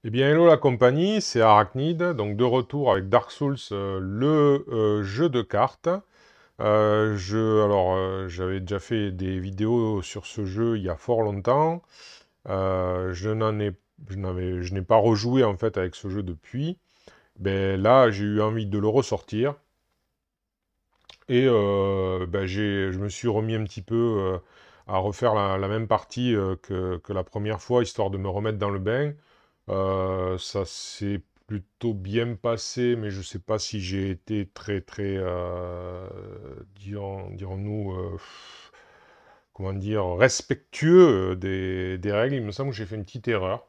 Eh bien, hello la compagnie, c'est Arachnid, donc de retour avec Dark Souls, le jeu de cartes. J'avais déjà fait des vidéos sur ce jeu il y a fort longtemps. Je n'ai pas rejoué en fait avec ce jeu depuis. Ben là, j'ai eu envie de le ressortir et je me suis remis un petit peu à refaire la même partie que la première fois, histoire de me remettre dans le bain. Ça s'est plutôt bien passé, mais je sais pas si j'ai été dirons-nous, comment dire, respectueux des règles. Il me semble que j'ai fait une petite erreur.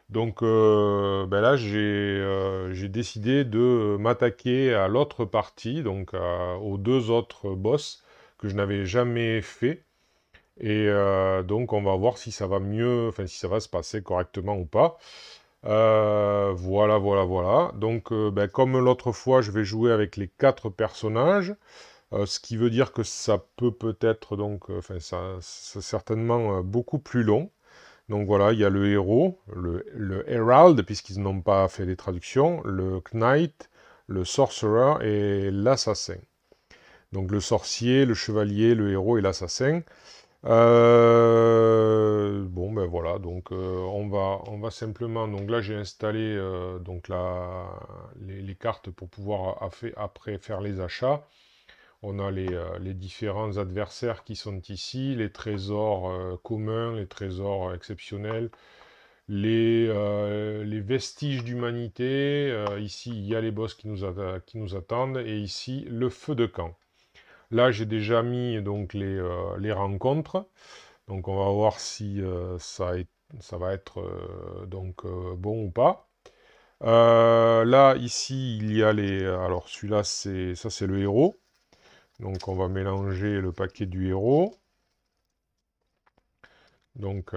Donc ben là, j'ai décidé de m'attaquer à l'autre partie, donc aux deux autres boss que je n'avais jamais fait. Et donc on va voir si ça va mieux, enfin si ça va se passer correctement ou pas. Voilà. Donc, ben, comme l'autre fois, je vais jouer avec les quatre personnages, ce qui veut dire que ça peut-être donc, enfin, ça, c'est certainement beaucoup plus long. Donc voilà, il y a le héros, le Herald, puisqu'ils n'ont pas fait les traductions, le Knight, le Sorcerer et l'assassin. Donc le sorcier, le chevalier, le héros et l'assassin. Bon ben voilà, donc on va simplement, donc là j'ai installé donc les cartes pour pouvoir après faire les achats. On a les différents adversaires qui sont ici, les trésors communs, les trésors exceptionnels, les vestiges d'humanité. Ici il y a les boss qui nous attendent et ici le feu de camp. Là j'ai déjà mis donc les rencontres. Donc on va voir si ça va être bon ou pas. Là, ici, il y a les... Alors celui-là, c'est le héros. Donc on va mélanger le paquet du héros. Donc,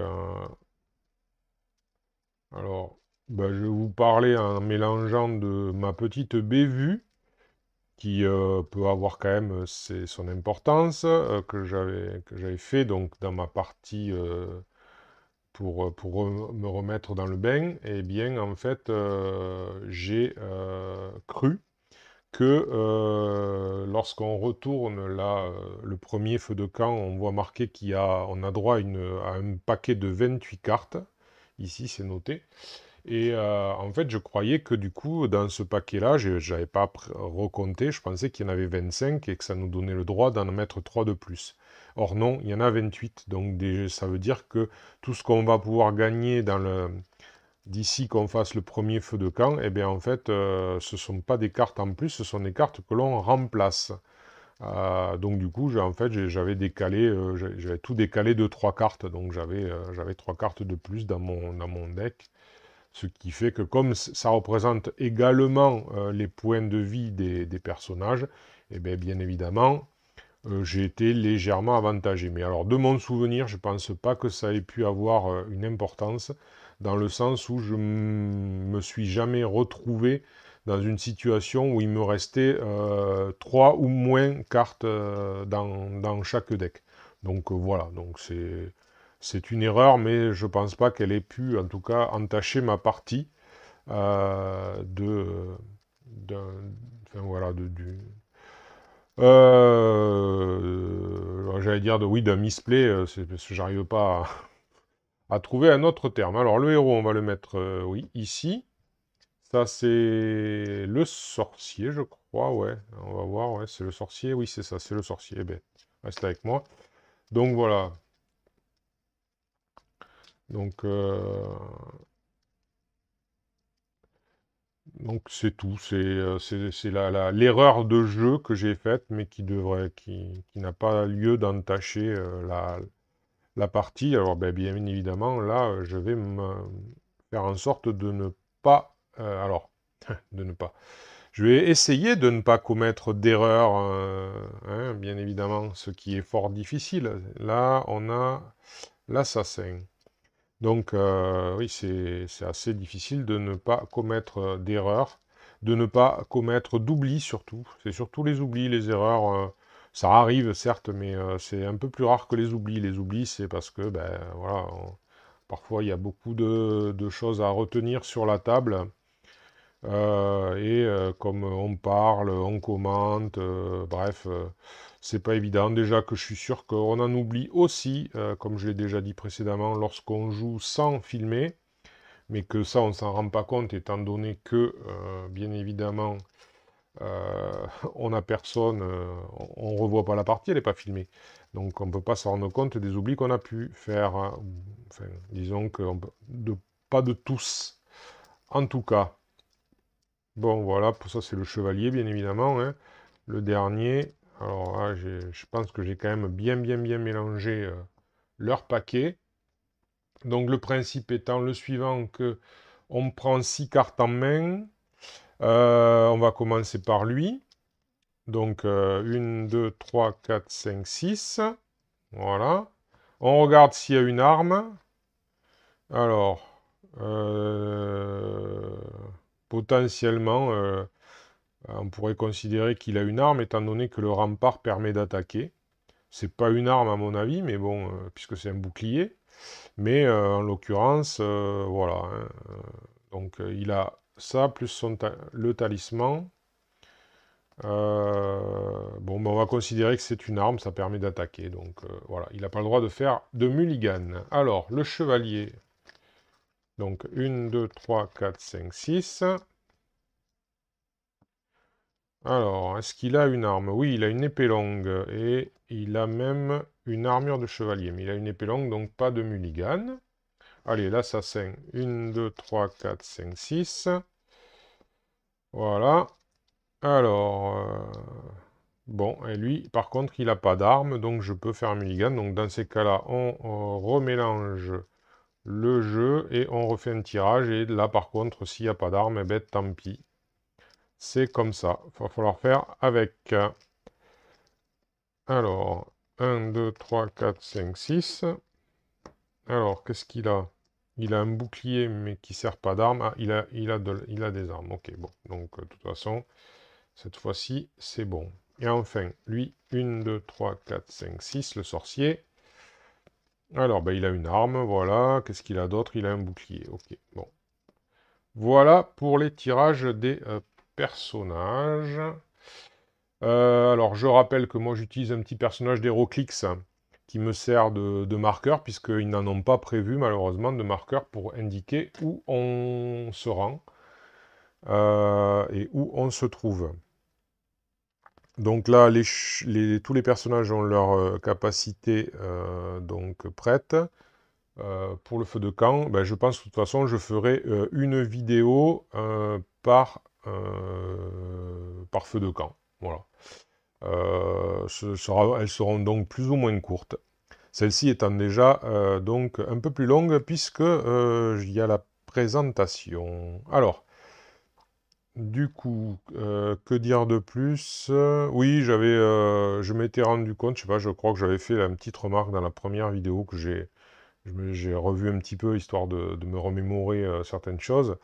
alors, ben, je vais vous parler en mélangeant de ma petite bévue, qui peut avoir quand même son importance, que j'avais fait donc dans ma partie pour me remettre dans le bain, eh bien, en fait, j'ai cru que lorsqu'on retourne là, le premier feu de camp, on voit marqué on a droit à un paquet de 28 cartes. Ici, c'est noté. Et en fait, je croyais que du coup, dans ce paquet-là, je n'avais pas recompté, je pensais qu'il y en avait 25 et que ça nous donnait le droit d'en mettre 3 de plus. Or non, il y en a 28, donc ça veut dire que tout ce qu'on va pouvoir gagner d'ici qu'on fasse le premier feu de camp, eh bien en fait, ce ne sont pas des cartes en plus, ce sont des cartes que l'on remplace. Donc du coup, en fait, j'avais décalé, j'avais tout décalé de 3 cartes, donc j'avais 3 cartes de plus dans mon deck. Ce qui fait que comme ça représente également les points de vie des personnages, et bien évidemment, j'ai été légèrement avantagé. Mais alors, de mon souvenir, je ne pense pas que ça ait pu avoir une importance, dans le sens où je me suis jamais retrouvé dans une situation où il me restait 3 ou moins cartes dans chaque deck. Donc voilà, donc c'est une erreur, mais je pense pas qu'elle ait pu, en tout cas, entacher ma partie de, enfin voilà, j'allais dire oui, d'un misplay, c'est parce que j'arrive pas à trouver un autre terme. Alors le héros, on va le mettre, oui, ici. Ça c'est le sorcier, je crois, ouais. On va voir, ouais, c'est le sorcier, oui, c'est ça, c'est le sorcier. Eh ben, reste avec moi. Donc voilà. Donc, donc c'est tout, c'est l'erreur de jeu que j'ai faite, mais qui n'a pas lieu d'entacher la partie. Alors ben, bien évidemment, là, je vais me faire en sorte de ne pas, de ne pas. Je vais essayer de ne pas commettre d'erreur, hein, bien évidemment, ce qui est fort difficile. Là, on a l'assassin. Donc, oui, c'est assez difficile de ne pas commettre d'erreurs, de ne pas commettre d'oublis surtout. C'est surtout les oublis, les erreurs. Ça arrive, certes, mais c'est un peu plus rare que les oublis. Les oublis, c'est parce que, ben, voilà, Parfois, il y a beaucoup de choses à retenir sur la table. Comme on parle, on commente, bref, c'est pas évident. Déjà que je suis sûr qu'on en oublie aussi, comme je l'ai déjà dit précédemment, lorsqu'on joue sans filmer, mais que ça, on s'en rend pas compte, étant donné que, bien évidemment, on n'a personne, on revoit pas la partie, elle n'est pas filmée. Donc on ne peut pas se rendre compte des oublis qu'on a pu faire. Hein. Enfin, disons que pas de tous, en tout cas. Bon, voilà, pour ça, c'est le chevalier, bien évidemment. Hein. Le dernier, alors là, je pense que j'ai quand même bien mélangé leur paquet. Donc, le principe étant le suivant, que on prend 6 cartes en main. On va commencer par lui. Donc, 1, 2, 3, 4, 5, 6. Voilà. On regarde s'il y a une arme. Alors, potentiellement, on pourrait considérer qu'il a une arme, étant donné que le rempart permet d'attaquer. C'est pas une arme à mon avis, mais bon, puisque c'est un bouclier. Mais en l'occurrence, voilà. Hein, donc il a ça, plus le talisman. Bon, ben, on va considérer que c'est une arme, ça permet d'attaquer. Donc voilà, il n'a pas le droit de faire de mulligan. Alors, le chevalier. Donc 1, 2, 3, 4, 5, 6. Alors, est-ce qu'il a une arme? Oui, il a une épée longue et il a même une armure de chevalier. Mais il a une épée longue, donc pas de mulligan. Allez, l'assassin. 1, 2, 3, 4, 5, 6. Voilà. Alors, bon, et lui, par contre, il n'a pas d'arme, donc je peux faire un mulligan. Donc dans ces cas-là, on remélange le jeu et on refait un tirage. Et là, par contre, s'il n'y a pas d'arme, eh ben, tant pis. C'est comme ça. Il va falloir faire avec. Alors, 1, 2, 3, 4, 5, 6. Alors, qu'est-ce qu'il a? Il a un bouclier, mais qui ne sert pas d'arme. Ah, il a des armes. Ok, bon. Donc, de toute façon, cette fois-ci, c'est bon. Et enfin, lui, 1, 2, 3, 4, 5, 6, le sorcier. Alors, ben, il a une arme, voilà. Qu'est-ce qu'il a d'autre? Il a un bouclier. Ok, bon. Voilà pour les tirages des personnages. Alors, je rappelle que moi, j'utilise un petit personnage d'Héroclix qui me sert de marqueur, puisqu'ils n'en ont pas prévu, malheureusement, de marqueur pour indiquer où on se rend et où on se trouve. Donc là, tous les personnages ont leur capacité donc prête. Pour le feu de camp, ben, je pense que de toute façon, je ferai une vidéo par feu de camp. Voilà. Elles seront donc plus ou moins courtes. Celle-ci étant déjà donc un peu plus longue puisque il y a la présentation. Alors, du coup, que dire de plus? Oui, je m'étais rendu compte, je sais pas, je crois que j'avais fait une petite remarque dans la première vidéo que j'ai revu un petit peu, histoire de me remémorer certaines choses.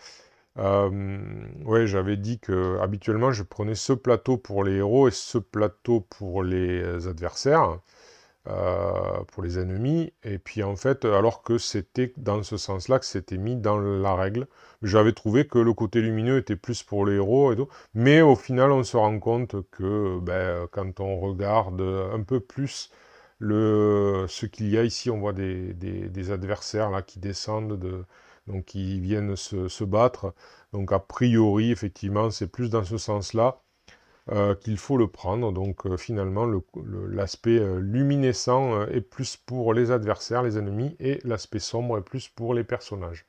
Ouais, j'avais dit que habituellement je prenais ce plateau pour les héros et ce plateau pour les adversaires, pour les ennemis. Et puis en fait, alors que c'était dans ce sens-là que c'était mis dans la règle, j'avais trouvé que le côté lumineux était plus pour les héros et tout. Mais au final, on se rend compte que ben, quand on regarde un peu plus ce qu'il y a ici, on voit des adversaires là qui descendent donc qui viennent se battre. Donc a priori, effectivement, c'est plus dans ce sens-là qu'il faut le prendre. Donc finalement, l'aspect luminescent est plus pour les adversaires, les ennemis, et l'aspect sombre est plus pour les personnages.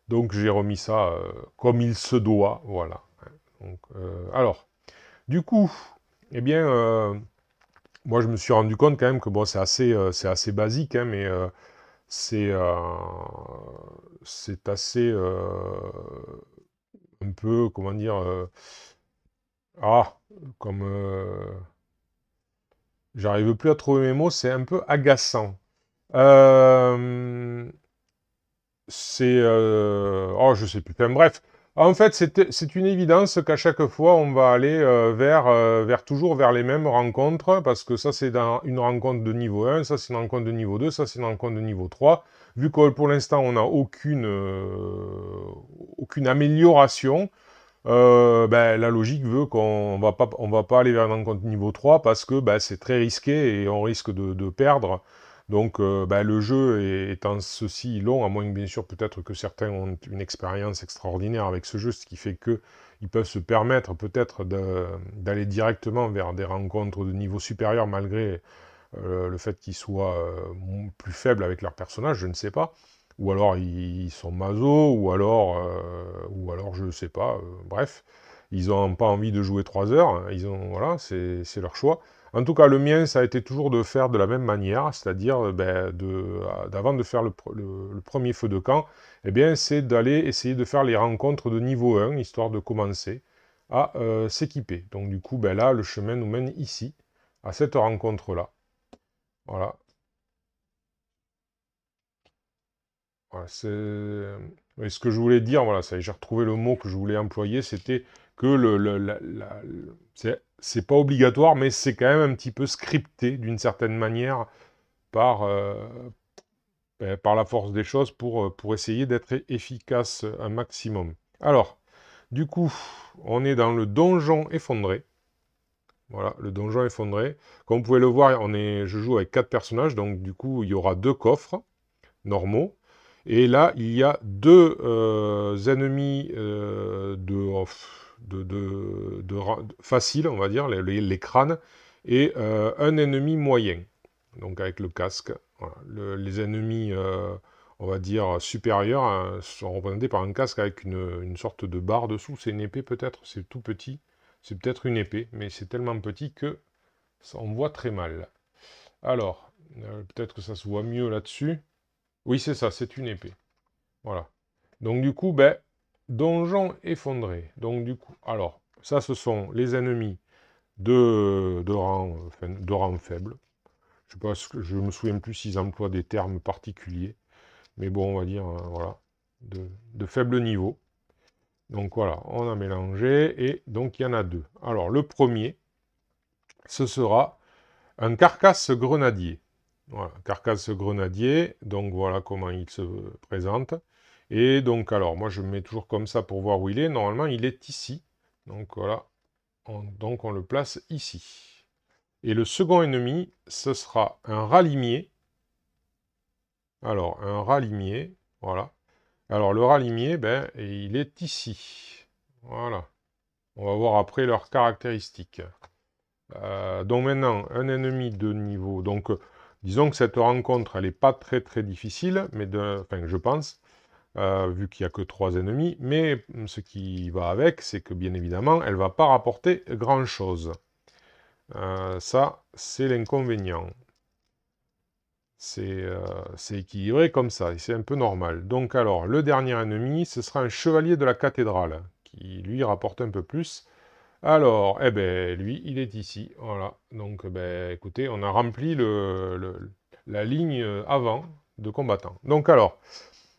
Donc j'ai remis ça comme il se doit, voilà. Donc, alors, du coup, eh bien, moi je me suis rendu compte quand même que bon, c'est assez basique, hein, mais c'est assez un peu, comment dire, ah, comme j'arrive plus à trouver mes mots, c'est un peu agaçant. Euh, oh, je sais plus. Enfin, bref. En fait, c'est une évidence qu'à chaque fois, on va aller toujours vers les mêmes rencontres, parce que ça, c'est une rencontre de niveau 1, ça, c'est une rencontre de niveau 2, ça, c'est une rencontre de niveau 3. vu que pour l'instant on n'a aucune amélioration, ben, la logique veut qu'on va pas aller vers un rencontre niveau 3 parce que ben, c'est très risqué et on risque de perdre. Donc ben, le jeu étant ceci long, à moins que bien sûr peut-être que certains ont une expérience extraordinaire avec ce jeu, ce qui fait que ils peuvent se permettre peut-être d'aller directement vers des rencontres de niveau supérieur malgré le fait qu'ils soient plus faibles avec leur personnage, je ne sais pas. Ou alors ils sont maso, ou alors je ne sais pas, bref. Ils n'ont pas envie de jouer 3 heures, hein, voilà, c'est leur choix. En tout cas, le mien, ça a été toujours de faire de la même manière, c'est-à-dire ben, d'avant de faire le premier feu de camp, eh bien, c'est d'aller essayer de faire les rencontres de niveau 1, histoire de commencer à s'équiper. Donc du coup, ben, là, le chemin nous mène ici, à cette rencontre-là. Voilà. Voilà, oui, ce que je voulais dire, voilà, j'ai retrouvé le mot que je voulais employer, c'était que c'est pas obligatoire, mais c'est quand même un petit peu scripté d'une certaine manière par, par la force des choses pour essayer d'être efficace un maximum. Alors, du coup, on est dans le donjon effondré. Voilà, le donjon effondré. Comme vous pouvez le voir, je joue avec 4 personnages, donc du coup, il y aura 2 coffres normaux. Et là, il y a 2 ennemis faciles, on va dire, les crânes, et un ennemi moyen, donc avec le casque. Voilà. Les ennemis, on va dire, supérieurs hein, sont représentés par un casque avec une sorte de barre dessous. C'est une épée peut-être, c'est tout petit. C'est peut-être une épée, mais c'est tellement petit que on voit très mal. Alors, peut-être que ça se voit mieux là-dessus. Oui, c'est ça, c'est une épée. Voilà. Donc du coup, ben, donjon effondré. Donc du coup, alors, ça ce sont les ennemis de rang faible. Je sais pas, je me souviens plus s'ils emploient des termes particuliers. Mais bon, on va dire, voilà, de faible niveau. Donc voilà, on a mélangé, et donc il y en a 2. Alors le premier, ce sera un carcasse grenadier. Voilà, carcasse grenadier, donc voilà comment il se présente. Et donc, alors, moi je me mets toujours comme ça pour voir où il est. Normalement, il est ici. Donc voilà, donc on le place ici. Et le second ennemi, ce sera un ralimier. Alors, un ralimier, voilà. Alors, le ralimier, ben, il est ici. Voilà. On va voir après leurs caractéristiques. Donc maintenant, un ennemi de niveau. Donc, disons que cette rencontre, elle n'est pas très très difficile, mais enfin, je pense, vu qu'il n'y a que 3 ennemis. Mais ce qui va avec, c'est que bien évidemment, elle ne va pas rapporter grand-chose. Ça, c'est l'inconvénient. C'est équilibré comme ça, et c'est un peu normal. Donc alors, le dernier ennemi, ce sera un chevalier de la cathédrale, qui lui rapporte un peu plus. Alors, eh ben, lui, il est ici, voilà. Donc, ben, écoutez, on a rempli la ligne avant de combattants. Donc alors,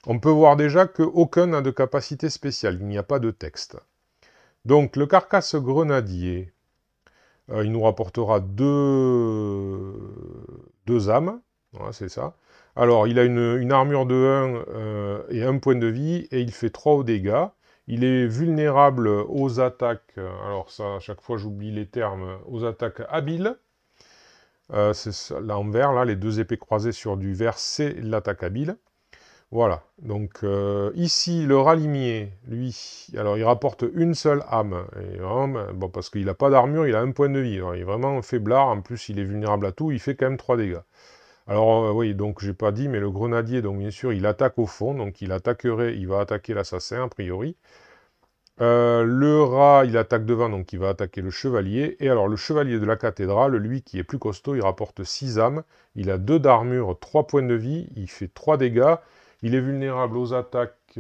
on peut voir déjà qu'aucun n'a de capacité spéciale, il n'y a pas de texte. Donc, le carcasse grenadier, il nous rapportera deux âmes, voilà, c'est ça. Alors, il a une armure de 1 et 1 point de vie, et il fait 3 au dégâts. Il est vulnérable aux attaques, alors ça, à chaque fois j'oublie les termes, aux attaques habiles. C'est l'envers, là, les 2 épées croisées sur du vert, c'est l'attaque habile. Voilà, donc ici, le ralimier, lui, alors il rapporte une seule âme. Et vraiment, bon, parce qu'il n'a pas d'armure, il a 1 point de vie. Alors, il est vraiment faiblard, en plus il est vulnérable à tout, il fait quand même 3 dégâts. Alors oui, donc j'ai pas dit, mais le grenadier, donc bien sûr, il attaque au fond, donc il va attaquer l'assassin, a priori. Le rat, il attaque devant, donc il va attaquer le chevalier. Et alors, le chevalier de la cathédrale, lui qui est plus costaud, il rapporte 6 âmes. Il a 2 d'armure, 3 points de vie, il fait 3 dégâts. Il est vulnérable aux attaques,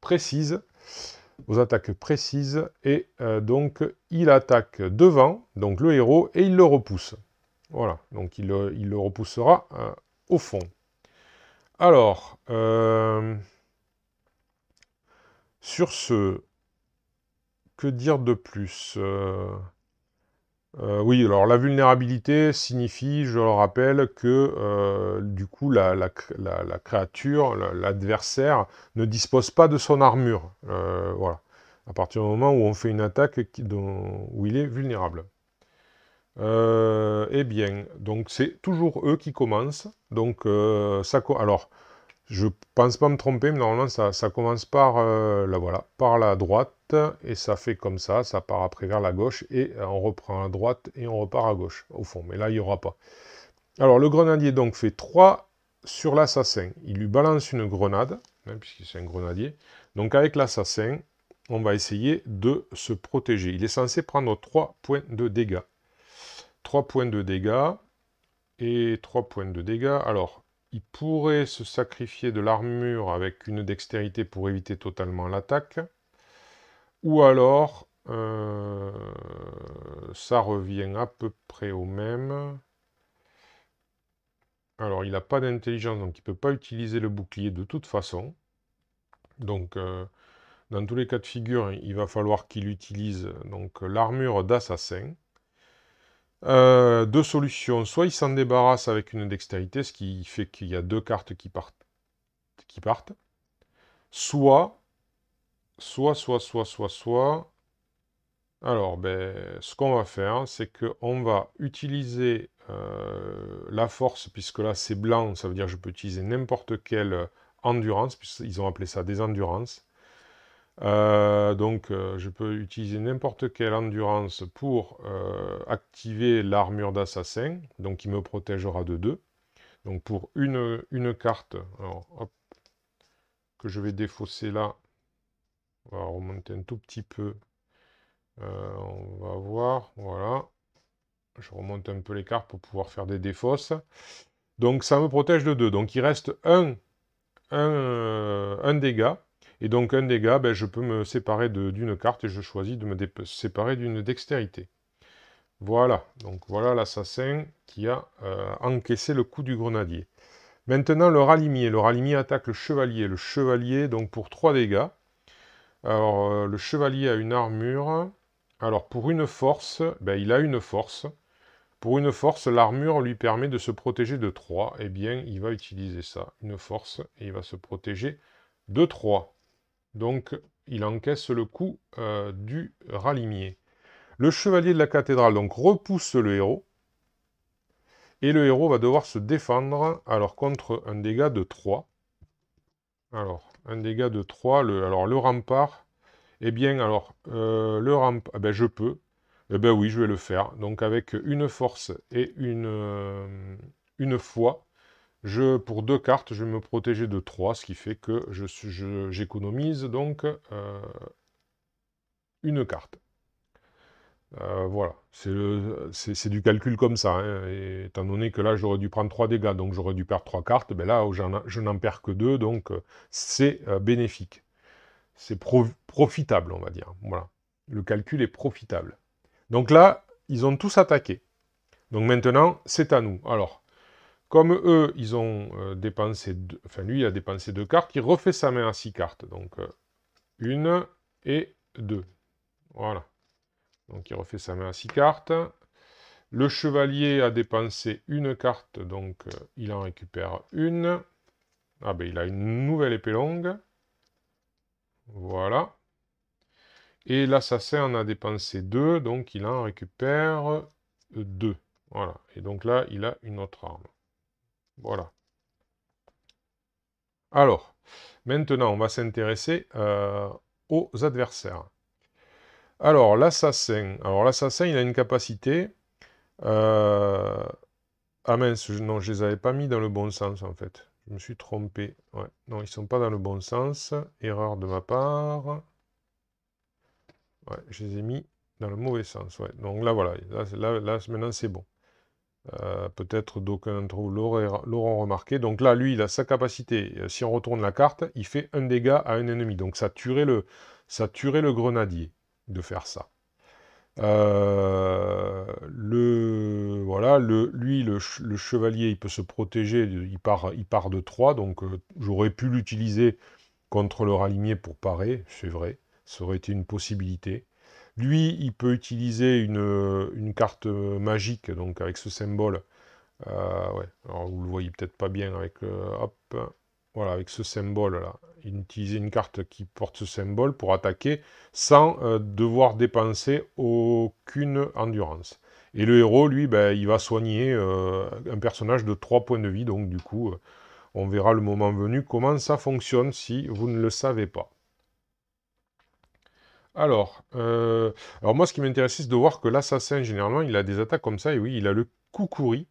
précises. Aux attaques précises. Et donc, il attaque devant, donc le héros, et il le repousse. Voilà, donc il le repoussera au fond. Alors, sur ce, que dire de plus Oui, alors la vulnérabilité signifie, je le rappelle, que du coup la créature, l'adversaire, ne dispose pas de son armure. Voilà. À partir du moment où on fait une attaque où il est vulnérable. Eh bien, donc c'est toujours eux qui commencent. Donc alors, je pense pas me tromper, mais normalement ça commence par voilà, par la droite et ça fait comme ça part après vers la gauche et on reprend à droite et on repart à gauche au fond. Mais là il n'y aura pas. Alors le grenadier donc fait 3 sur l'assassin. Il lui balance une grenade, hein, puisque c'est un grenadier. Donc avec l'assassin, on va essayer de se protéger. Il est censé prendre 3 points de dégâts. 3 points de dégâts et 3 points de dégâts. Alors, il pourrait se sacrifier de l'armure avec une dextérité pour éviter totalement l'attaque. Ou alors, ça revient à peu près au même. Alors, il n'a pas d'intelligence, donc il ne peut pas utiliser le bouclier de toute façon. Donc, dans tous les cas de figure, il va falloir qu'il utilise donc l'armure d'assassin. Deux solutions. Soit il s'en débarrasse avec une dextérité, ce qui fait qu'il y a 2 cartes qui partent. Soit. Alors, ben, ce qu'on va faire, c'est qu'on va utiliser la force, puisque là c'est blanc, ça veut dire que je peux utiliser n'importe quelle endurance, puisqu'ils ont appelé ça des endurances. Donc, je peux utiliser n'importe quelle endurance pour activer l'armure d'assassin, donc qui me protégera de 2. Donc, pour une carte, alors, hop, que je vais défausser là, on va remonter un tout petit peu. On va voir, voilà. Je remonte un peu les cartes pour pouvoir faire des défausses. Donc, ça me protège de 2. Donc, il reste un dégât. Et donc, un dégât, ben, je peux me séparer d'une carte et je choisis de me séparer d'une dextérité. Voilà. Donc, voilà l'assassin qui a encaissé le coup du grenadier. Maintenant, le ralimier. Le ralimier attaque le chevalier. Le chevalier, donc, pour 3 dégâts. Alors, le chevalier a une armure. Alors, pour une force, ben, il a une force. Pour une force, l'armure lui permet de se protéger de 3. Eh bien, il va utiliser ça, une force, et il va se protéger de 3. Donc, il encaisse le coup du ralimier. Le chevalier de la cathédrale, donc, repousse le héros. Et le héros va devoir se défendre, alors, contre un dégât de 3. Alors, un dégât de 3. Alors, le rempart, eh bien, alors, le rempart, ben, je peux. Eh bien oui, je vais le faire. Donc avec une force et une foi, pour 2 cartes, je vais me protéger de 3, ce qui fait que j'économise donc une carte. Voilà, c'est du calcul comme ça. Hein. Et étant donné que là, j'aurais dû prendre 3 dégâts, donc j'aurais dû perdre 3 cartes, ben là, je n'en perds que 2, donc c'est bénéfique. C'est profitable, on va dire. Voilà. Le calcul est profitable. Donc là, ils ont tous attaqué. Donc maintenant, c'est à nous. Alors, comme eux, ils ont dépensé... Enfin, lui, il a dépensé 2 cartes, il refait sa main à 6 cartes. Donc, 1 et 2. Voilà. Donc, il refait sa main à 6 cartes. Le chevalier a dépensé une carte, donc il en récupère une. Ah ben, il a une nouvelle épée longue. Voilà. Et l'assassin en a dépensé 2, donc il en récupère 2. Voilà. Et donc là, il a une autre arme. Voilà. Alors, maintenant, on va s'intéresser aux adversaires. Alors, l'assassin. Alors, l'assassin, il a une capacité... Ah mince, non, je les avais pas mis dans le bon sens, en fait. Je me suis trompé. Ouais. Non, ils sont pas dans le bon sens. Erreur de ma part. Ouais, je les ai mis dans le mauvais sens. Ouais. Donc là, voilà. Là, maintenant, c'est bon. Peut-être d'aucuns d'entre vous l'auront remarqué. Donc là, lui, il a sa capacité. Si on retourne la carte, il fait un dégât à un ennemi. Donc ça tuerait le grenadier de faire ça. Voilà, lui, le chevalier, il peut se protéger. Il part de 3. Donc j'aurais pu l'utiliser contre le ralimier pour parer. C'est vrai. Ça aurait été une possibilité. Lui, il peut utiliser une carte magique, donc avec ce symbole. Ouais, alors vous le voyez peut-être pas bien avec hop, voilà, avec ce symbole-là. Il utilise une carte qui porte ce symbole pour attaquer sans devoir dépenser aucune endurance. Et le héros, lui, ben, il va soigner un personnage de 3 points de vie, donc du coup, on verra le moment venu comment ça fonctionne si vous ne le savez pas. Alors, alors moi, ce qui m'intéressait, c'est de voir que l'assassin, généralement, il a des attaques comme ça, et oui, il a le Kukuri.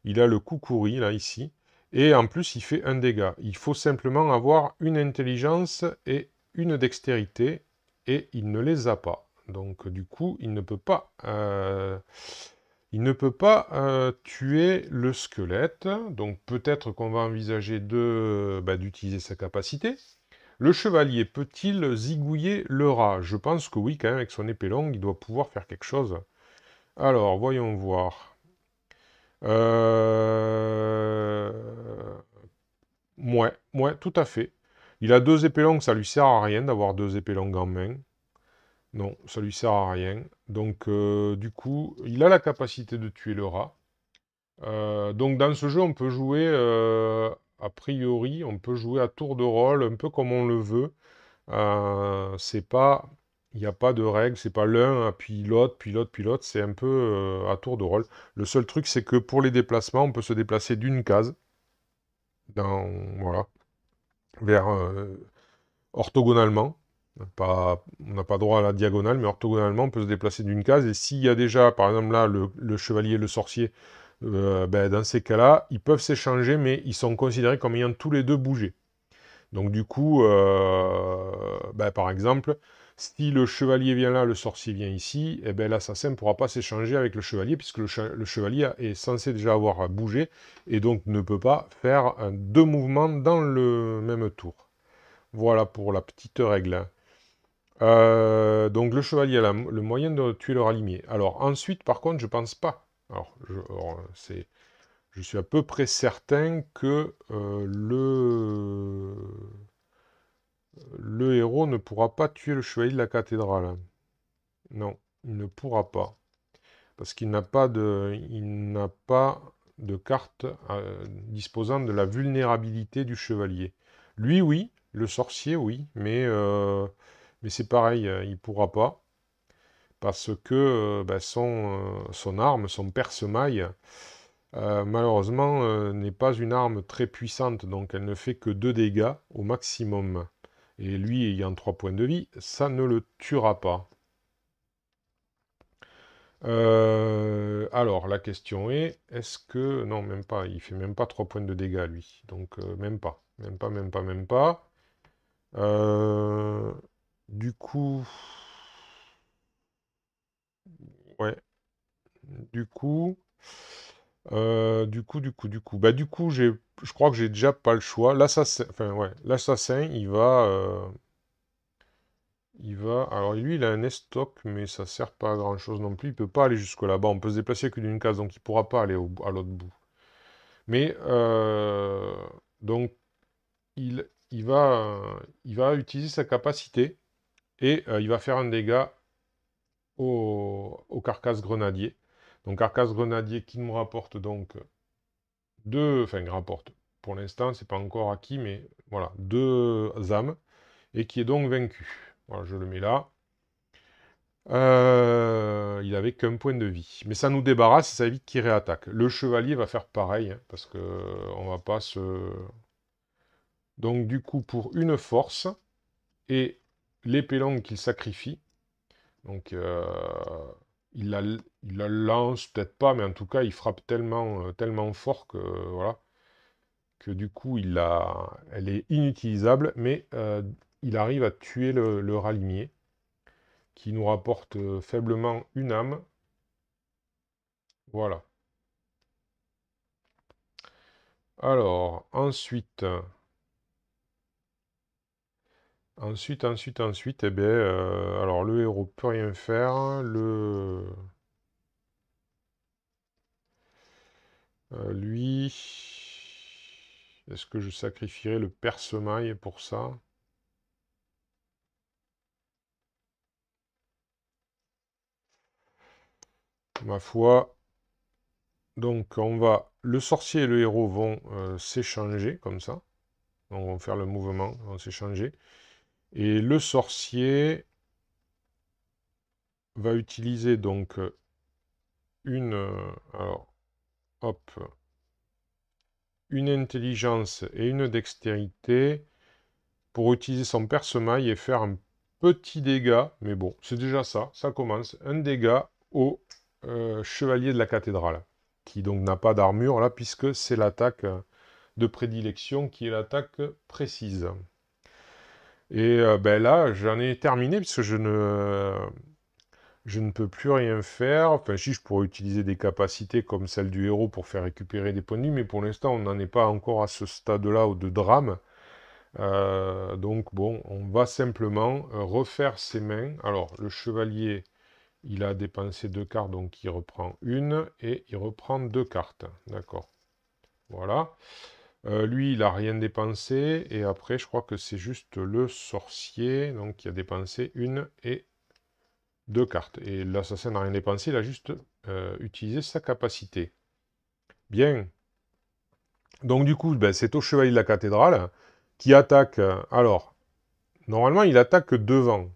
Il a le Kukuri, là, ici. Et en plus, il fait un dégât. Il faut simplement avoir une intelligence et une dextérité, et il ne les a pas. Donc, du coup, il ne peut pas tuer le squelette. Donc, peut-être qu'on va envisager d'utiliser sa capacité. Le chevalier peut-il zigouiller le rat? Je pense que oui, quand même, avec son épée longue, il doit pouvoir faire quelque chose. Alors, voyons voir. Euh... Ouais, tout à fait. Il a 2 épées longues, ça lui sert à rien d'avoir 2 épées longues en main. Non, ça lui sert à rien. Donc, du coup, il a la capacité de tuer le rat. Donc, dans ce jeu, on peut jouer, a priori, on peut jouer à tour de rôle, un peu comme on le veut. C'est pas, il n'y a pas de règles, c'est pas l'un, puis l'autre, puis l'autre, puis l'autre, c'est un peu à tour de rôle. Le seul truc, c'est que pour les déplacements, on peut se déplacer d'une case, voilà, vers orthogonalement. On n'a pas droit à la diagonale, mais orthogonalement, on peut se déplacer d'une case. Et s'il y a déjà, par exemple là, le chevalier et le sorcier, ben, dans ces cas-là, ils peuvent s'échanger, mais ils sont considérés comme ayant tous les deux bougé. Donc du coup, ben, par exemple, si le chevalier vient là, le sorcier vient ici, eh ben, l'assassin ne pourra pas s'échanger avec le chevalier, puisque le chevalier est censé déjà avoir bougé, et donc ne peut pas faire 2 mouvements dans le même tour. Voilà pour la petite règle, hein. Donc le chevalier a le moyen de tuer le ralimier. Alors ensuite, par contre, je pense pas. Je suis à peu près certain que le héros ne pourra pas tuer le chevalier de la cathédrale. Non, il ne pourra pas. Parce qu'il n'a pas de carte disposant de la vulnérabilité du chevalier. Lui, oui. Le sorcier, oui. Mais c'est pareil, il ne pourra pas. Parce que ben, son arme, son perce-maille, malheureusement, n'est pas une arme très puissante. Donc elle ne fait que 2 dégâts au maximum. Et lui, ayant 3 points de vie, ça ne le tuera pas. Alors, la question est, est-ce que... Non, même pas, il fait même pas 3 points de dégâts, lui. Donc, même pas. Même pas, même pas, même pas. Euh, Du coup... Ouais. Du coup... du coup, je crois que j'ai déjà pas le choix. L'assassin... Enfin, ouais. L'assassin, Alors lui, il a un estoc, mais ça sert pas à grand chose non plus. Il peut pas aller jusque là-bas. On peut se déplacer que d'une case, donc il pourra pas aller à l'autre bout. Mais donc il va utiliser sa capacité et il va faire un dégât au carcasse grenadier. Donc carcasse grenadier qui nous rapporte donc enfin rapporte. Pour l'instant, c'est pas encore acquis, mais voilà, 2 âmes et qui est donc vaincu. Voilà, je le mets là. Il avait qu'un point de vie. Mais ça nous débarrasse et ça évite qu'il réattaque. Le chevalier va faire pareil, hein, parce que on va pas se... Donc du coup, pour une force, et l'épée longue qu'il sacrifie, donc il la lance peut-être pas, mais en tout cas, il frappe tellement fort que, voilà, que du coup, elle est inutilisable, mais il arrive à tuer le ralimier, qui nous rapporte faiblement une âme. Voilà. Alors, ensuite, eh bien, alors le héros peut rien faire. Lui, est-ce que je sacrifierais le perce-maille pour ça? ma foi. Donc, le sorcier et le héros vont s'échanger, comme ça. Donc, on va faire le mouvement, on va s'échanger. Et le sorcier va utiliser donc alors, hop, une intelligence et une dextérité pour utiliser son perce-maille et faire un petit dégât. Mais bon, c'est déjà ça, ça commence. Un dégât au chevalier de la cathédrale, qui donc n'a pas d'armure là, puisque c'est l'attaque de prédilection qui est l'attaque précise. Et ben là, j'en ai terminé, puisque je ne peux plus rien faire. Enfin, si, je pourrais utiliser des capacités comme celle du héros pour faire récupérer des points de vie, mais pour l'instant, on n'en est pas encore à ce stade-là de drame. Donc, bon, on va simplement refaire ses mains. Alors, le chevalier, il a dépensé 2 cartes, donc il reprend une, et il reprend 2 cartes. D'accord. Voilà. Lui, il n'a rien dépensé, et après, je crois que c'est juste le sorcier, donc qui a dépensé une et 2 cartes. Et l'assassin n'a rien dépensé, il a juste utilisé sa capacité. Bien. Donc du coup, ben, c'est au chevalier de la cathédrale qui attaque. Alors, normalement, il attaque devant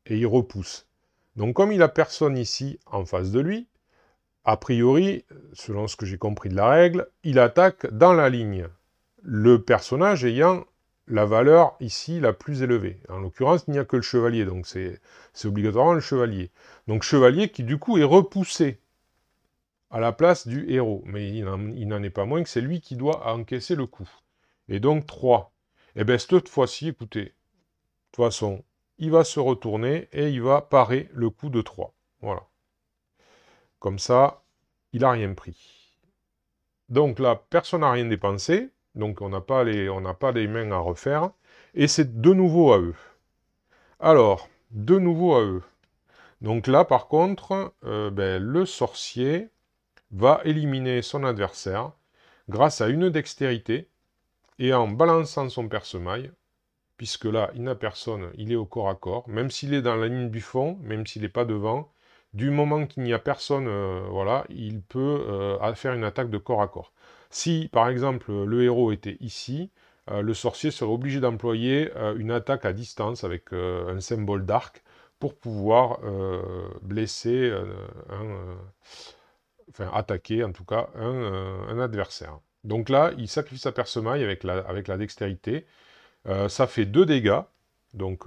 et il repousse. Donc comme il n'a personne ici en face de lui, a priori, selon ce que j'ai compris de la règle, il attaque dans la ligne. Le personnage ayant la valeur ici la plus élevée. En l'occurrence, il n'y a que le chevalier, donc c'est obligatoirement le chevalier. Donc chevalier qui du coup est repoussé à la place du héros. Mais il n'en est pas moins que c'est lui qui doit encaisser le coup. Et donc 3. Et bien cette fois-ci, écoutez, de toute façon, il va se retourner et il va parer le coup de 3. Voilà. Comme ça, il n'a rien pris. Donc là, personne n'a rien dépensé. Donc on n'a pas les mains à refaire. Et c'est de nouveau à eux. Alors, de nouveau à eux. Donc là, par contre, ben, le sorcier va éliminer son adversaire grâce à une dextérité et en balançant son perce-maille, puisque là, il n'a personne, il est au corps à corps, même s'il est dans la ligne du fond, même s'il n'est pas devant, du moment qu'il n'y a personne, voilà, il peut faire une attaque de corps à corps. Si, par exemple, le héros était ici, le sorcier serait obligé d'employer une attaque à distance avec un symbole d'arc pour pouvoir blesser enfin attaquer en tout cas un adversaire. Donc là, il sacrifie sa perce-maille avec la dextérité. Ça fait 2 dégâts. Donc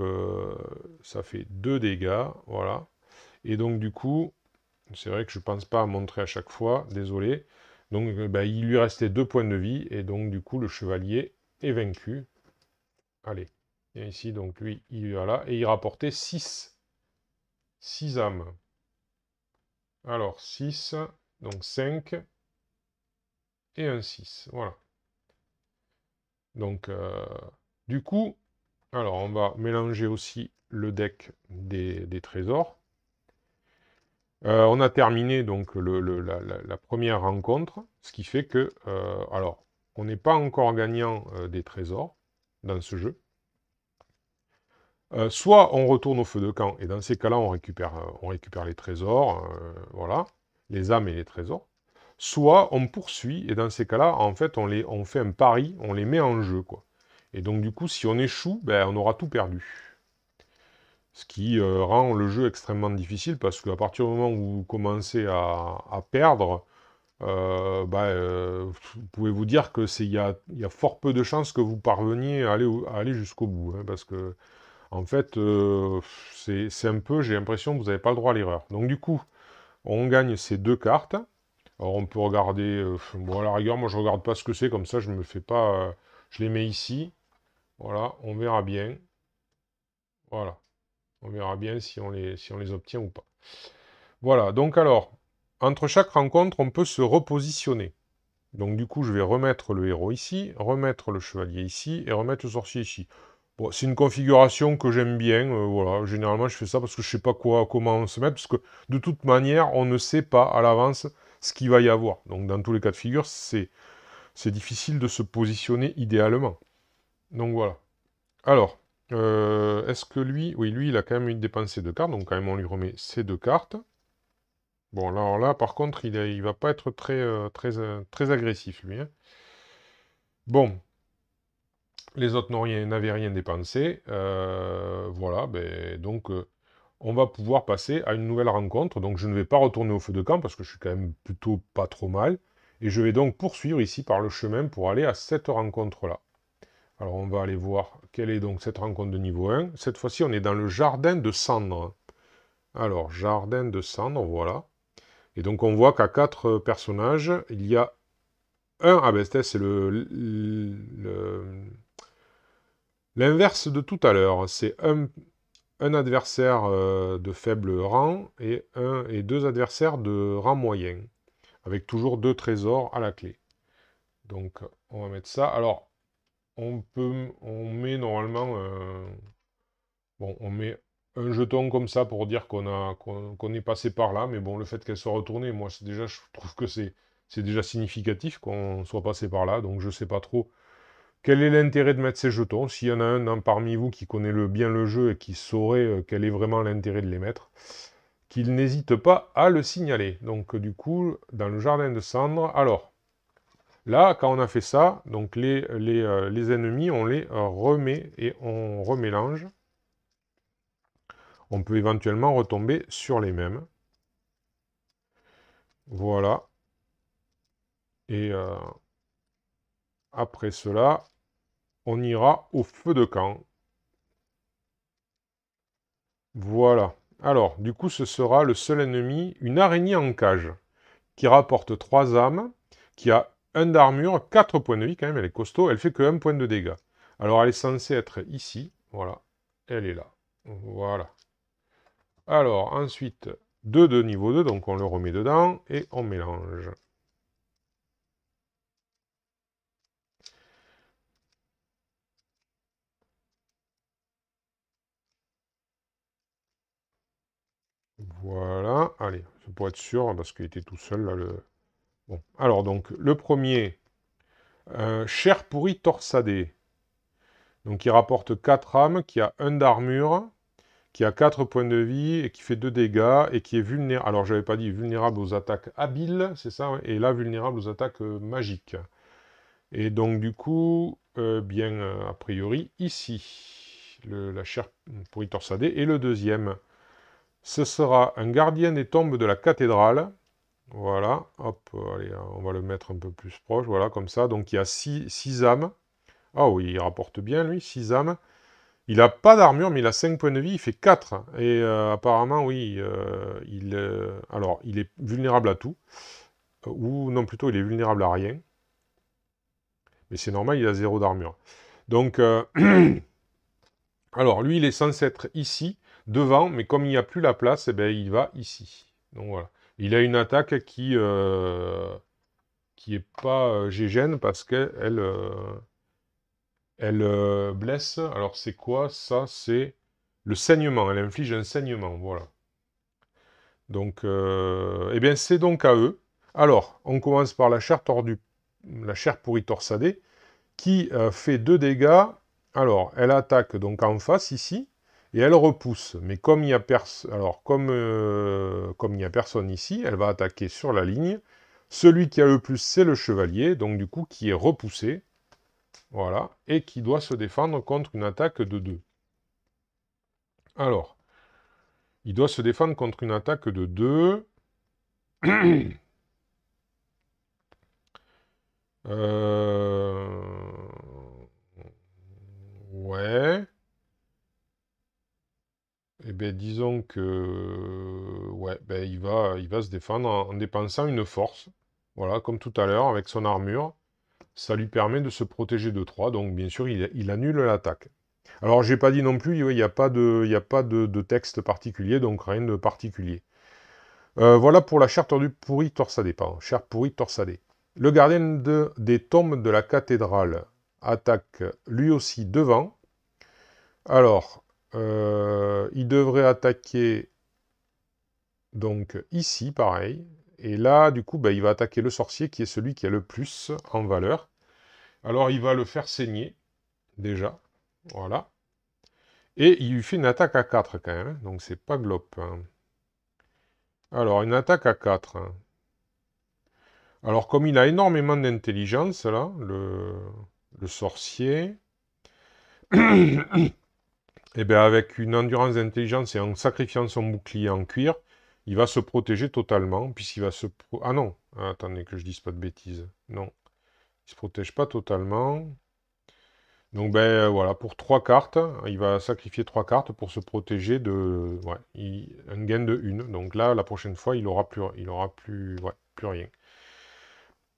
ça fait 2 dégâts, voilà. Et donc du coup, c'est vrai que je ne pense pas à montrer à chaque fois, désolé. Donc ben, il lui restait 2 points de vie, et donc du coup le chevalier est vaincu. Allez, et ici donc lui, il est là, et il rapportait 6 âmes. Alors 6, donc 5, et un 6, voilà. Donc, du coup, alors on va mélanger aussi le deck des trésors. On a terminé donc la première rencontre, ce qui fait que, alors, on n'est pas encore gagnant des trésors dans ce jeu. Soit on retourne au feu de camp, et dans ces cas-là, on récupère les trésors, voilà, les âmes et les trésors. Soit on poursuit, et dans ces cas-là, en fait, on fait un pari, on les met en jeu, quoi. Et donc, du coup, si on échoue, ben, on aura tout perdu. Ce qui rend le jeu extrêmement difficile, parce qu'à partir du moment où vous commencez à perdre, vous pouvez vous dire que il y a fort peu de chances que vous parveniez à aller jusqu'au bout, hein, parce que en fait, c'est un peu, j'ai l'impression que vous n'avez pas le droit à l'erreur. Donc du coup, on gagne ces 2 cartes. Alors on peut regarder, bon à la rigueur, moi je regarde pas ce que c'est, comme ça je me fais pas, je les mets ici. Voilà, on verra bien. Voilà, on verra bien si on les obtient ou pas. Voilà, donc alors, entre chaque rencontre, on peut se repositionner. Donc du coup, je vais remettre le héros ici, remettre le chevalier ici, et remettre le sorcier ici. Bon, c'est une configuration que j'aime bien, voilà. Généralement, je fais ça parce que je sais pas comment se mettre, parce que de toute manière, on ne sait pas à l'avance ce qu'il va y avoir. Donc dans tous les cas de figure, c'est difficile de se positionner idéalement. Donc voilà. Alors, est-ce que lui... Oui, lui, il a quand même dépensé 2 cartes, donc quand même on lui remet ces 2 cartes. Bon, alors là, par contre, il va pas être très agressif, lui, hein. Bon, les autres n'avaient rien dépensé. Voilà, ben, donc on va pouvoir passer à une nouvelle rencontre. Donc je ne vais pas retourner au feu de camp parce que je suis quand même plutôt pas trop mal. Et je vais donc poursuivre ici par le chemin pour aller à cette rencontre-là. Alors on va aller voir quelle est donc cette rencontre de niveau 1. Cette fois-ci, on est dans le jardin de cendres. Alors, jardin de cendres, voilà. Et donc on voit qu'à 4 personnages, il y a un... Ah ben c'est l'inverse de tout à l'heure. C'est un adversaire de faible rang et deux adversaires de rang moyen, avec toujours 2 trésors à la clé. Donc on va mettre ça. Alors on met normalement, bon, on met un jeton comme ça pour dire qu'on est passé par là, mais bon, le fait qu'elle soit retournée, moi je trouve que c'est déjà significatif qu'on soit passé par là, donc je sais pas trop. Quel est l'intérêt de mettre ces jetons? S'il y en a un parmi vous qui connaît bien le jeu et qui saurait quel est vraiment l'intérêt de les mettre, qu'il n'hésite pas à le signaler. Donc du coup, dans le jardin de cendres, alors, là, quand on a fait ça, donc les ennemis, on les remet et on remélange. On peut éventuellement retomber sur les mêmes. Voilà. Et après cela, on ira au feu de camp. Voilà. Alors, du coup, ce sera le seul ennemi, une araignée en cage, qui rapporte 3 âmes, qui a 1 d'armure, 4 points de vie, quand même, elle est costaud, elle fait que 1 point de dégâts. Alors, elle est censée être ici, voilà, elle est là, voilà. Alors, ensuite, 2 de niveau 2, donc on le remet dedans, et on mélange. Voilà, allez, c'est pour être sûr, parce qu'il était tout seul, là, le... Bon, alors, donc, le premier, chair pourrie torsadée. Donc, il rapporte 4 âmes, qui a 1 d'armure, qui a 4 points de vie, et qui fait 2 dégâts, et qui est vulnérable... Alors, j'avais pas dit vulnérable aux attaques habiles, c'est ça, ouais, et là, vulnérable aux attaques magiques. Et donc, du coup, a priori, ici, la chair pourrie torsadée, et le deuxième... Ce sera un gardien des tombes de la cathédrale. Voilà, hop, allez, on va le mettre un peu plus proche, voilà, comme ça. Donc il y a 6 âmes. Ah oui, il rapporte bien, lui, 6 âmes. Il n'a pas d'armure, mais il a 5 points de vie, il fait 4. Et apparemment, oui, alors, il est vulnérable à tout. Ou non, plutôt, il est vulnérable à rien. Mais c'est normal, il a 0 d'armure. Donc, alors, lui, il est censé être ici, devant, mais comme il n'y a plus la place, eh ben, il va ici. Donc voilà. Il a une attaque qui est pas gégène parce qu'elle blesse. Alors c'est quoi ça? C'est le saignement. Elle inflige un saignement, voilà. Donc, eh bien c'est donc à eux. Alors, on commence par la chair tordue, la chair pourrie torsadée, qui fait 2 dégâts. Alors, elle attaque donc en face ici, et elle repousse. Mais comme il y a comme il n'y a personne ici, elle va attaquer sur la ligne. Celui qui a le plus, c'est le chevalier, donc du coup qui est repoussé. Voilà, et qui doit se défendre contre une attaque de 2. Alors, il doit se défendre contre une attaque de 2. Ouais. Eh bien, disons que... Ouais, ben, il va se défendre en dépensant une force. Voilà, comme tout à l'heure, avec son armure. Ça lui permet de se protéger de 3. Donc, bien sûr, il annule l'attaque. Alors, j'ai pas dit non plus, il n'y a pas de texte particulier, donc rien de particulier. Voilà pour la chair tordue pourrie torsadée, pardon. Chair pourrie torsadée. Le gardien des tombes de la cathédrale attaque lui aussi devant. Alors, il devrait attaquer donc ici, pareil. Et là, du coup, bah, il va attaquer le sorcier qui est celui qui a le plus en valeur. Alors, il va le faire saigner, déjà. Voilà. Et il lui fait une attaque à 4 quand même, hein. Donc c'est pas glop, hein. Alors, une attaque à 4. Alors, comme il a énormément d'intelligence, là, le sorcier, et bien avec une endurance d'intelligence et en sacrifiant son bouclier en cuir, il va se protéger totalement, puisqu'il va se... Ah non, attendez que je dise pas de bêtises. Non, il se protège pas totalement. Donc ben voilà, pour 3 cartes, il va sacrifier 3 cartes pour se protéger de... Ouais, un gain de 1. Donc là, la prochaine fois, ouais, plus rien.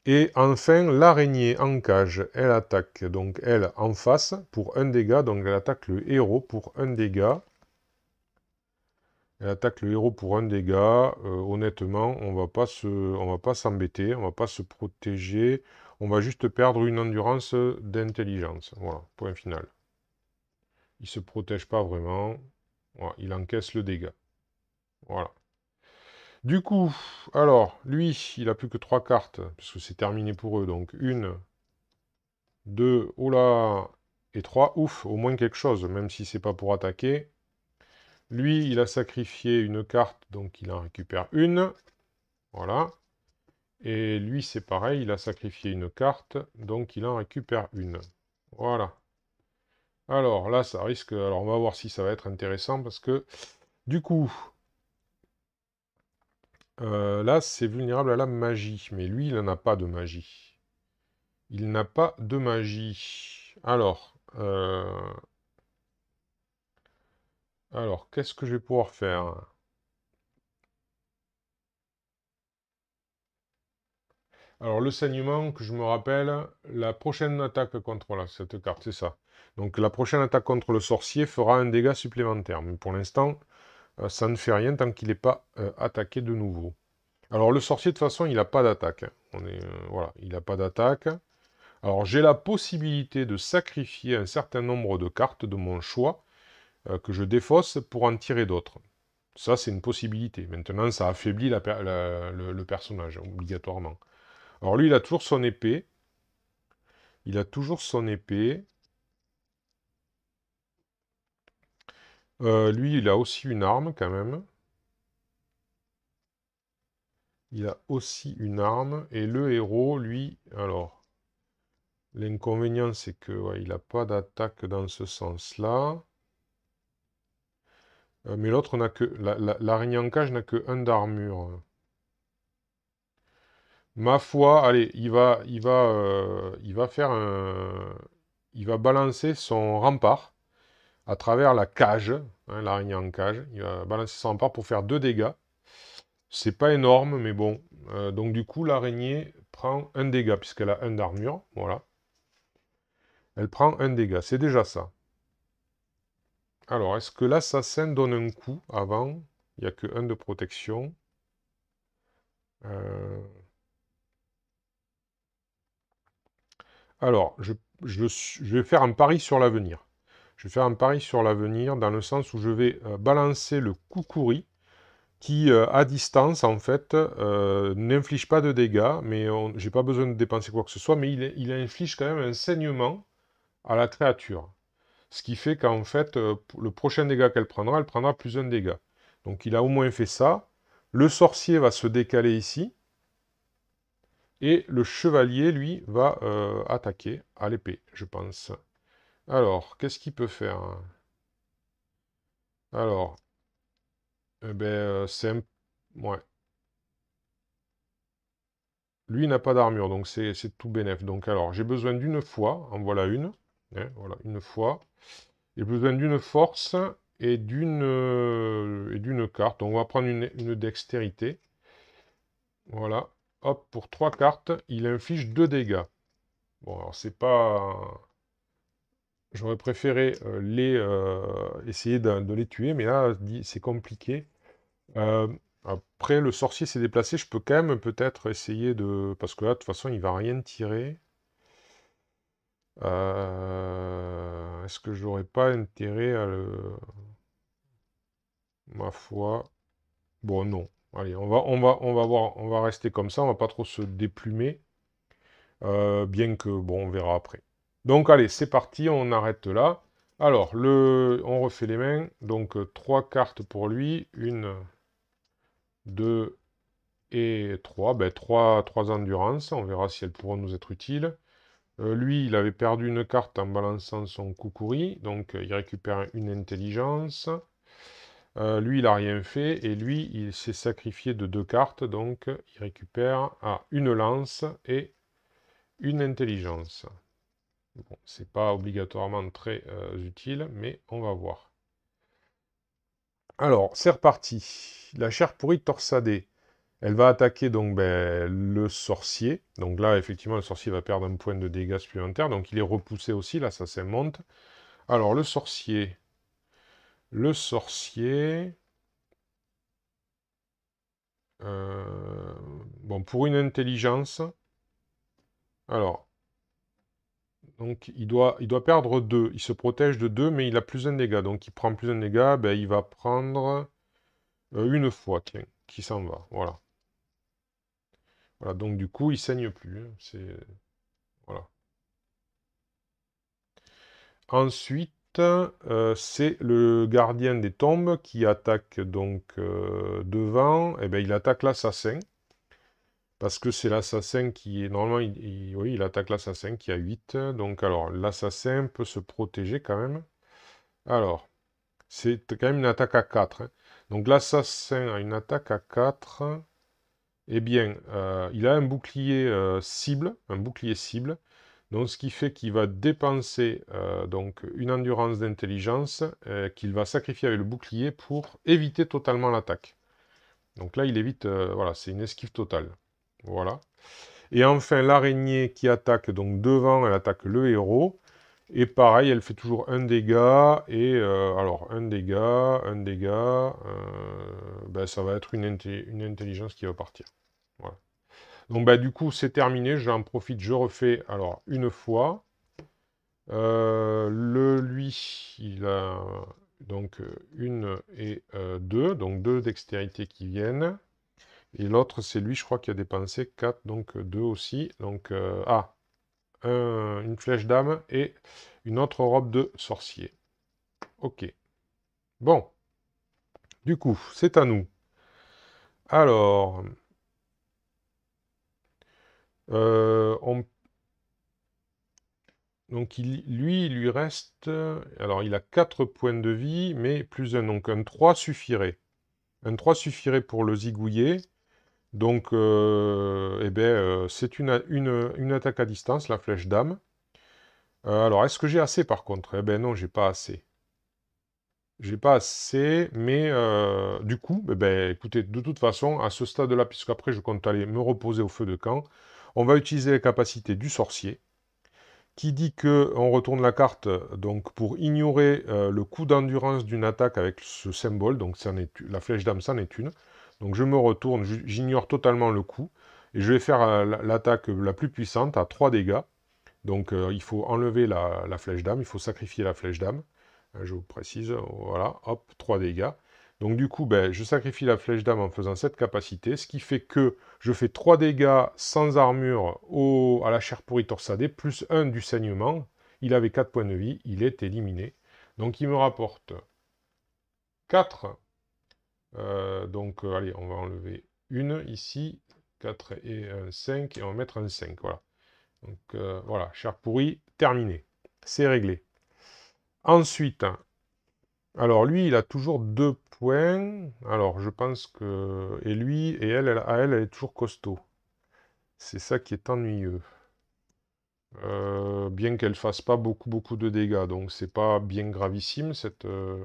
Et enfin, l'araignée en cage, elle attaque, donc elle, en face, pour 1 dégât. Donc elle attaque le héros pour 1 dégât. Elle attaque le héros pour 1 dégât. Honnêtement, on va pas s'embêter, on va pas se protéger. On va juste perdre une endurance d'intelligence. Voilà, point final. Il se protège pas vraiment. Voilà, il encaisse le dégât. Voilà. Du coup, alors, lui, il a plus que 3 cartes, puisque c'est terminé pour eux. Donc, 1, 2, oh là, et 3, ouf, au moins quelque chose, même si c'est pas pour attaquer. Lui, il a sacrifié une carte, donc il en récupère une. Voilà. Et lui, c'est pareil, il a sacrifié une carte, donc il en récupère une. Voilà. Alors là, ça risque... Alors on va voir si ça va être intéressant, parce que, du coup, là, c'est vulnérable à la magie. Mais lui, il n'en a pas de magie. Il n'a pas de magie. Alors qu'est-ce que je vais pouvoir faire? Alors, le saignement, que je me rappelle, la prochaine attaque contre... Voilà, cette carte, c'est ça. Donc, la prochaine attaque contre le sorcier fera un dégât supplémentaire. Mais pour l'instant, ça ne fait rien tant qu'il n'est pas attaqué de nouveau. Alors, le sorcier, de toute façon, il n'a pas d'attaque. Hein. Voilà, il n'a pas d'attaque. Alors, j'ai la possibilité de sacrifier un certain nombre de cartes de mon choix que je défausse pour en tirer d'autres. Ça, c'est une possibilité. Maintenant, ça affaiblit le personnage, obligatoirement. Alors lui, il a toujours son épée. Il a toujours son épée. Lui, il a aussi une arme, quand même. Il a aussi une arme. Et le héros, lui, alors... L'inconvénient, c'est que ouais, il n'a pas d'attaque dans ce sens-là. Mais l'autre n'a que... L'araignée en cage n'a que 1 d'armure. Ma foi, allez, il va faire un... Il va balancer son rempart à travers la cage, hein, l'araignée en cage. Il va balancer son rempart pour faire 2 dégâts. C'est pas énorme, mais bon. Donc du coup, l'araignée prend 1 dégât, puisqu'elle a 1 d'armure. Voilà. Elle prend 1 dégât. C'est déjà ça. Alors, est-ce que l'assassin donne un coup avant? Il n'y a que 1 de protection. Euh, Alors, je vais faire un pari sur l'avenir. Je vais faire un pari sur l'avenir dans le sens où je vais balancer le Kukuri qui, à distance, en fait, n'inflige pas de dégâts, mais j'ai pas besoin de dépenser quoi que ce soit, mais il inflige quand même un saignement à la créature. Ce qui fait qu'en fait, le prochain dégât qu'elle prendra, elle prendra plus un dégât. Donc il a au moins fait ça. Le sorcier va se décaler ici. Et le chevalier, lui, va attaquer à l'épée, je pense. Alors, qu'est-ce qu'il peut faire? Alors, eh ben, c'est un... Ouais. Lui n'a pas d'armure, donc c'est tout bénef. Donc alors, j'ai besoin d'une foi, en voilà une. Hein, voilà, une foi. J'ai besoin d'une force et d'une carte. Donc on va prendre une dextérité. Voilà. Hop, pour 3 cartes, il inflige 2 dégâts. Bon, alors c'est pas... J'aurais préféré essayer de les tuer, mais là, c'est compliqué. Euh, Après, le sorcier s'est déplacé, je peux quand même peut-être essayer de... Parce que là, de toute façon, il va rien tirer. Est-ce que j'aurais pas intérêt à le... Ma foi... Bon, non. Allez, on va voir, on va rester comme ça, on va pas trop se déplumer. Bien que, bon, on verra après. Donc, allez, c'est parti, on arrête là. Alors, on refait les mains. Donc, 3 cartes pour lui. 1, 2 et 3. Ben, 3 endurances. On verra si elles pourront nous être utiles. Lui, il avait perdu une carte en balançant son Kukuri. Donc, il récupère une intelligence. Lui, il n'a rien fait. Et lui, il s'est sacrifié de 2 cartes. Donc, il récupère une lance et une intelligence. Bon, c'est pas obligatoirement très utile, mais on va voir. Alors, c'est reparti. La chair pourrie torsadée. Elle va attaquer donc le sorcier. Donc là, effectivement, le sorcier va perdre un point de dégâts supplémentaire. Donc il est repoussé aussi. Là, ça monte. Alors, le sorcier. Le sorcier. Bon, pour une intelligence. Alors, donc il doit perdre 2. Il se protège de 2, mais il a plus un dégât. Donc il prend plus un dégât. Ben, il va prendre une fois, tiens, qui s'en va. Voilà. Voilà, donc du coup, il saigne plus. Hein. Voilà. Ensuite, c'est le gardien des tombes qui attaque donc devant. Eh ben, il attaque l'assassin. Parce que c'est l'assassin qui est... Normalement, oui, il attaque l'assassin qui a 8. Donc, alors, l'assassin peut se protéger quand même. Alors, c'est quand même une attaque à 4. Hein. Donc, l'assassin a une attaque à 4. Eh bien, il a un bouclier cible. Un bouclier cible. Donc, ce qui fait qu'il va dépenser donc une endurance d'intelligence qu'il va sacrifier avec le bouclier pour éviter totalement l'attaque. Donc là, il évite, voilà, c'est une esquive totale. Voilà. Et enfin, l'araignée qui attaque, donc devant, elle attaque le héros. Et pareil, elle fait toujours un dégât. Et alors, un dégât, ben, ça va être une intelligence qui va partir. Voilà. Donc bah, du coup, c'est terminé. J'en profite, je refais alors une fois. Lui, il a donc une et 2, donc 2 dextérité qui viennent. Et l'autre, c'est lui, je crois, qui a dépensé 4, donc 2 aussi. Donc, une flèche d'âme et une autre robe de sorcier. Ok. Bon. Du coup, c'est à nous. Alors, donc lui, il lui reste... Alors, il a 4 points de vie, mais plus un. Donc, un 3 suffirait. Un 3 suffirait pour le zigouiller. Donc, eh ben, c'est une attaque à distance, la flèche d'âme. Alors, est-ce que j'ai assez, par contre? Eh ben non, j'ai pas assez. J'ai pas assez, mais du coup, eh ben, écoutez, de toute façon, à ce stade-là, puisqu'après je compte aller me reposer au feu de camp, on va utiliser les capacités du sorcier, qui dit que on retourne la carte donc pour ignorer le coup d'endurance d'une attaque avec ce symbole, donc la flèche d'âme, c'en est une. Donc je me retourne, j'ignore totalement le coup, et je vais faire l'attaque la plus puissante à 3 dégâts. Donc il faut enlever la flèche d'âme, il faut sacrifier la flèche d'âme. Je vous précise, voilà, hop, 3 dégâts. Donc du coup, ben, je sacrifie la flèche d'âme en faisant cette capacité, ce qui fait que je fais 3 dégâts sans armure à la chair pourrie torsadée, plus 1 du saignement. Il avait 4 points de vie, il est éliminé. Donc il me rapporte 4. Donc allez, on va enlever une ici, 4 et un 5, et on va mettre un 5, voilà. Donc voilà, chair pourrie, terminé. C'est réglé. Ensuite, alors lui, il a toujours 2 points. Alors je pense que... Et lui, et elle est toujours costaud. C'est ça qui est ennuyeux. Bien qu'elle fasse pas beaucoup de dégâts, donc c'est pas bien gravissime.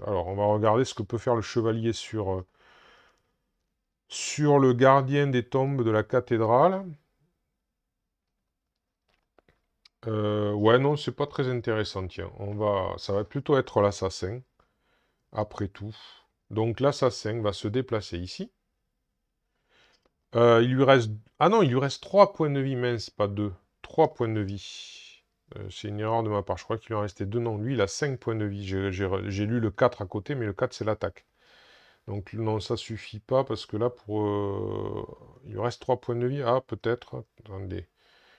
Alors on va regarder ce que peut faire le chevalier sur le gardien des tombes de la cathédrale. Ouais, non, c'est pas très intéressant, tiens. Ça va plutôt être l'assassin, après tout. Donc l'assassin va se déplacer ici. Il lui reste... Ah non, il lui reste 3 points de vie, mince, pas 2. 3 points de vie. C'est une erreur de ma part, je crois qu'il lui en restait 2. Non, lui, il a 5 points de vie. J'ai lu le 4 à côté, mais le 4, c'est l'attaque. Donc non, ça suffit pas, parce que là, il lui reste 3 points de vie. Ah, peut-être. Attendez.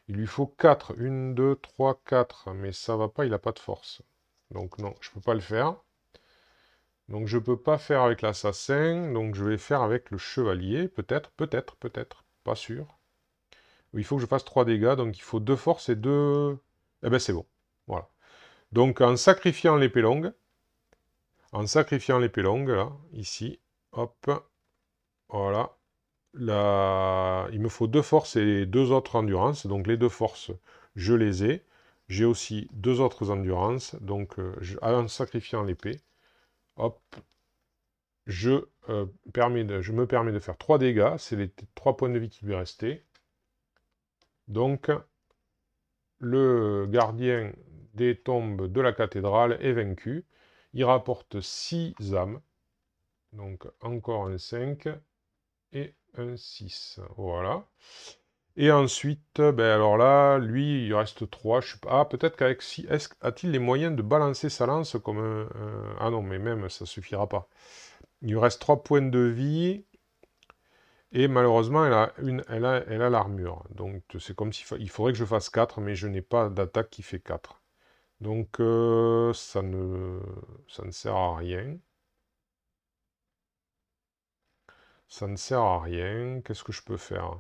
Il lui faut 4. 1, 2, 3, 4. Mais ça va pas, il a pas de force. Donc non, je peux pas le faire. Donc je peux pas faire avec l'assassin, donc je vais faire avec le chevalier, peut-être, pas sûr. Il faut que je fasse 3 dégâts, donc il faut 2 forces et 2... Eh ben c'est bon, voilà. Donc en sacrifiant l'épée longue, là, ici, hop, voilà. Là, il me faut 2 forces et 2 autres endurances, donc les 2 forces, je les ai. J'ai aussi 2 autres endurances, donc en sacrifiant l'épée, hop, je me permets de faire 3 dégâts, c'est les 3 points de vie qui lui restaient. Donc, le gardien des tombes de la cathédrale est vaincu. Il rapporte 6 âmes, donc encore un 5 et un 6. Voilà. Et ensuite, ben alors là, lui, il reste 3. Ah, peut-être qu'avec 6, a-t-il les moyens de balancer sa lance comme un... Ah non, mais même, ça suffira pas. Il lui reste 3 points de vie. Et malheureusement, elle a l'armure. Donc c'est comme s'il faudrait que je fasse 4, mais je n'ai pas d'attaque qui fait 4. Donc ça ne sert à rien. Ça ne sert à rien. Qu'est-ce que je peux faire?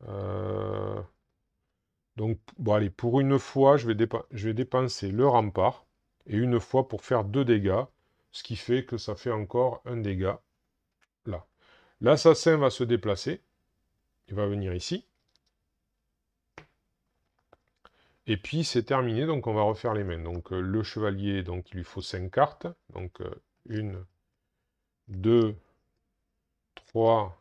Euh, Donc, bon, allez, pour une fois, je vais dépenser le rempart. Et une fois pour faire 2 dégâts. Ce qui fait que ça fait encore un dégât là. L'assassin va se déplacer. Il va venir ici. Et puis c'est terminé, donc on va refaire les mains. Donc le chevalier, donc il lui faut 5 cartes. Donc 1, 2, 3,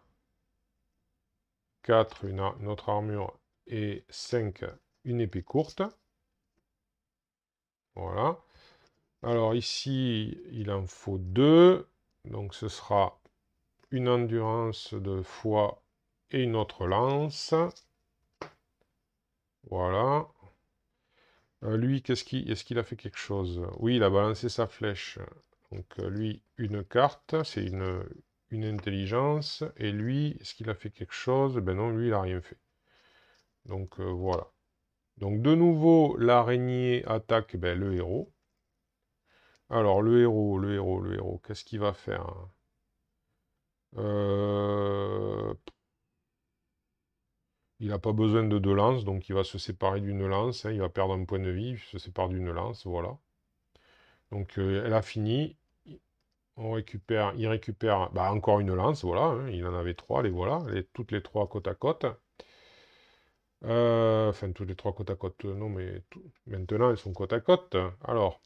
4, une autre armure, et 5, une épée courte. Voilà. Alors ici, il en faut 2. Donc ce sera une endurance de foi et une autre lance. Voilà. Lui, est-ce qu'il a fait quelque chose? Oui, il a balancé sa flèche. Donc lui, une carte, c'est une intelligence. Et lui, est-ce qu'il a fait quelque chose? Ben non, lui, il n'a rien fait. Donc voilà. Donc de nouveau, l'araignée attaque ben, le héros. Alors le héros, qu'est-ce qu'il va faire? Il n'a pas besoin de 2 lances, donc il va se séparer d'une lance. Hein, il va perdre un point de vie, il se sépare d'une lance, voilà. Donc elle a fini. Il récupère bah, encore une lance, voilà. Hein, il en avait 3, les voilà. Toutes les 3 côte à côte. Enfin, toutes les 3 côte à côte, non, mais maintenant elles sont côte à côte. Alors,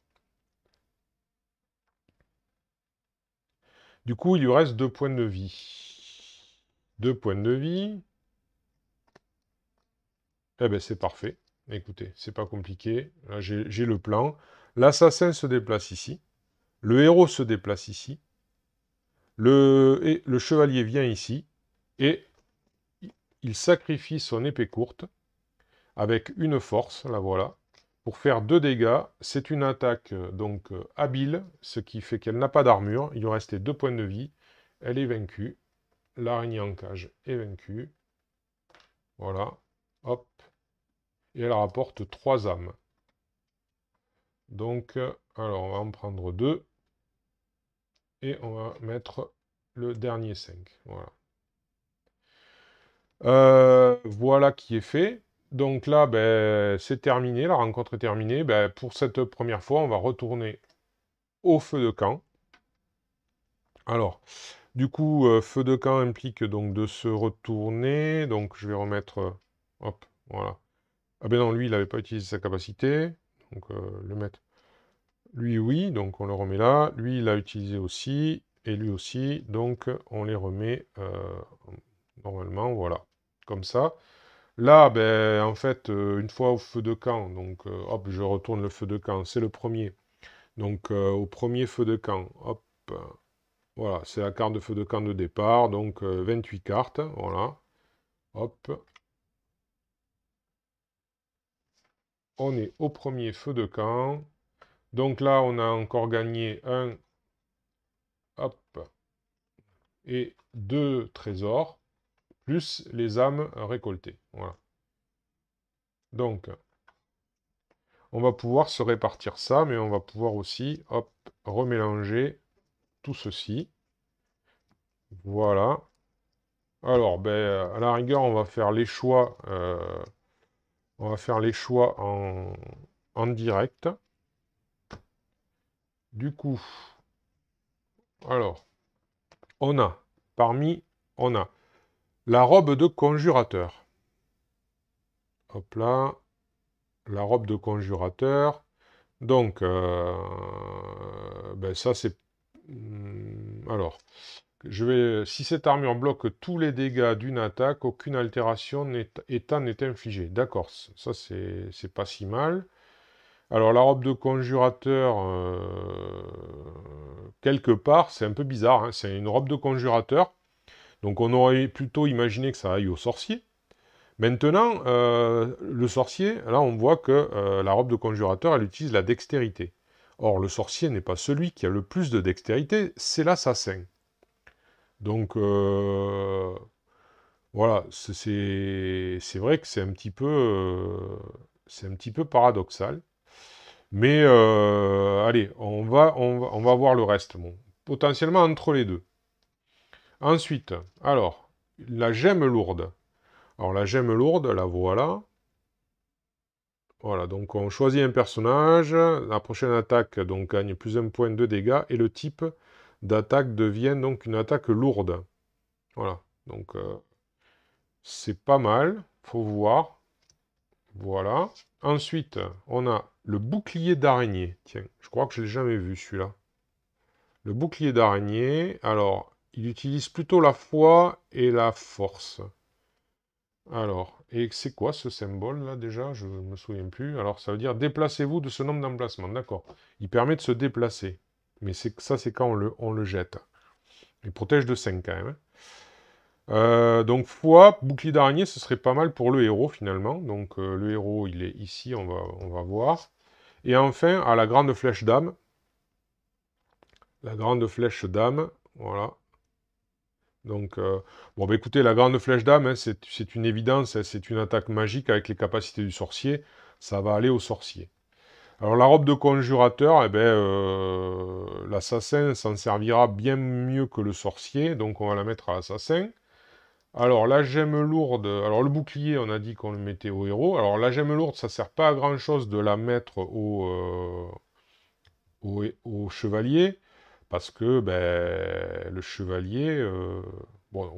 du coup, il lui reste 2 points de vie. 2 points de vie. Eh ben, c'est parfait. Écoutez, c'est pas compliqué. Là, j'ai le plan. L'assassin se déplace ici. Le héros se déplace ici. Le chevalier vient ici. Et il sacrifie son épée courte avec une force, la voilà, pour faire 2 dégâts. C'est une attaque donc habile, ce qui fait qu'elle n'a pas d'armure. Il lui restait 2 points de vie. Elle est vaincue. L'araignée en cage est vaincue. Voilà. Hop. Et elle rapporte 3 âmes. Donc, alors on va en prendre 2. Et on va mettre le dernier 5. Voilà. Voilà qui est fait. Donc là, ben, c'est terminé, la rencontre est terminée. Ben, pour cette première fois, on va retourner au feu de camp. Alors, du coup, feu de camp implique donc de se retourner. Donc je vais remettre... hop, voilà. Ah ben non, lui, il n'avait pas utilisé sa capacité. Donc le mettre... Lui, oui, donc on le remet là. Lui, il l'a utilisé aussi. Et lui aussi. Donc on les remet normalement, voilà. Comme ça. Là, ben, en fait, une fois au feu de camp, donc hop, je retourne le feu de camp, c'est le premier. Donc au premier feu de camp, hop, voilà, c'est la carte de feu de camp de départ, donc 28 cartes, voilà. Hop, on est au premier feu de camp. Donc là, on a encore gagné un, hop, et 2 trésors, plus les âmes récoltées. Voilà. Donc, on va pouvoir se répartir ça, mais on va pouvoir aussi, hop, remélanger tout ceci. Voilà. Alors, ben, à la rigueur, on va faire les choix, en direct. Du coup, alors, on a, on a la robe de conjurateur. Hop là, la robe de conjurateur. Donc, ben ça c'est... Alors, si cette armure bloque tous les dégâts d'une attaque, aucune altération état n'est infligée. D'accord, ça c'est pas si mal. Alors la robe de conjurateur, quelque part, c'est un peu bizarre, hein, c'est une robe de conjurateur. Donc on aurait plutôt imaginé que ça aille au sorcier. Maintenant, le sorcier, là on voit que la robe de conjurateur, elle utilise la dextérité. Or, le sorcier n'est pas celui qui a le plus de dextérité, c'est l'assassin. Donc, voilà, c'est vrai que c'est un petit peu paradoxal. Mais, allez, on va voir le reste. Bon, potentiellement entre les deux. Ensuite, alors, la gemme lourde. Alors, la gemme lourde, la voilà. Voilà, donc on choisit un personnage, la prochaine attaque donc gagne plus un point de dégâts, et le type d'attaque devient donc une attaque lourde. Voilà, donc c'est pas mal, faut voir. Voilà. Ensuite, on a le bouclier d'araignée. Tiens, je crois que je l'ai jamais vu celui-là. Le bouclier d'araignée, alors, il utilise plutôt la foi et la force. Alors, et c'est quoi ce symbole là déjà? Je ne me souviens plus. Alors ça veut dire déplacez-vous de ce nombre d'emplacements. D'accord. Il permet de se déplacer. Mais ça c'est quand on le jette. Il protège de 5 quand même, hein. Donc foi, bouclier d'araignée, ce serait pas mal pour le héros finalement. Donc le héros il est ici, on va voir. Et enfin, à la grande flèche d'âme. La grande flèche d'âme, voilà. Donc, bon, bah, écoutez, la grande flèche d'âme, hein, c'est une évidence, hein, c'est une attaque magique avec les capacités du sorcier, ça va aller au sorcier. Alors, la robe de conjurateur, eh ben, l'assassin s'en servira bien mieux que le sorcier, donc on va la mettre à l'assassin. Alors, la gemme lourde, alors le bouclier, on a dit qu'on le mettait au héros. Alors, la gemme lourde, ça sert pas à grand chose de la mettre au chevalier, parce que ben, le chevalier, bon,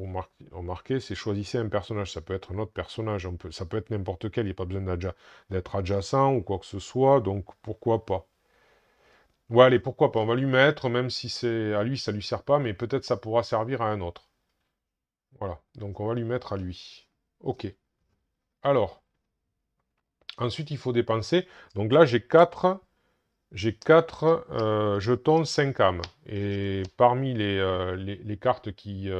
remarquez, c'est choisissez un personnage, ça peut être un autre personnage, ça peut être n'importe quel, il n'y a pas besoin d'être adjacent ou quoi que ce soit, donc pourquoi pas. Ouais, allez, pourquoi pas, on va lui mettre, même si c'est à lui, ça lui sert pas, mais peut-être ça pourra servir à un autre. Voilà, donc on va lui mettre à lui. Ok. Alors, ensuite il faut dépenser, donc là j'ai 4 jetons 5 âmes. Et parmi les cartes qui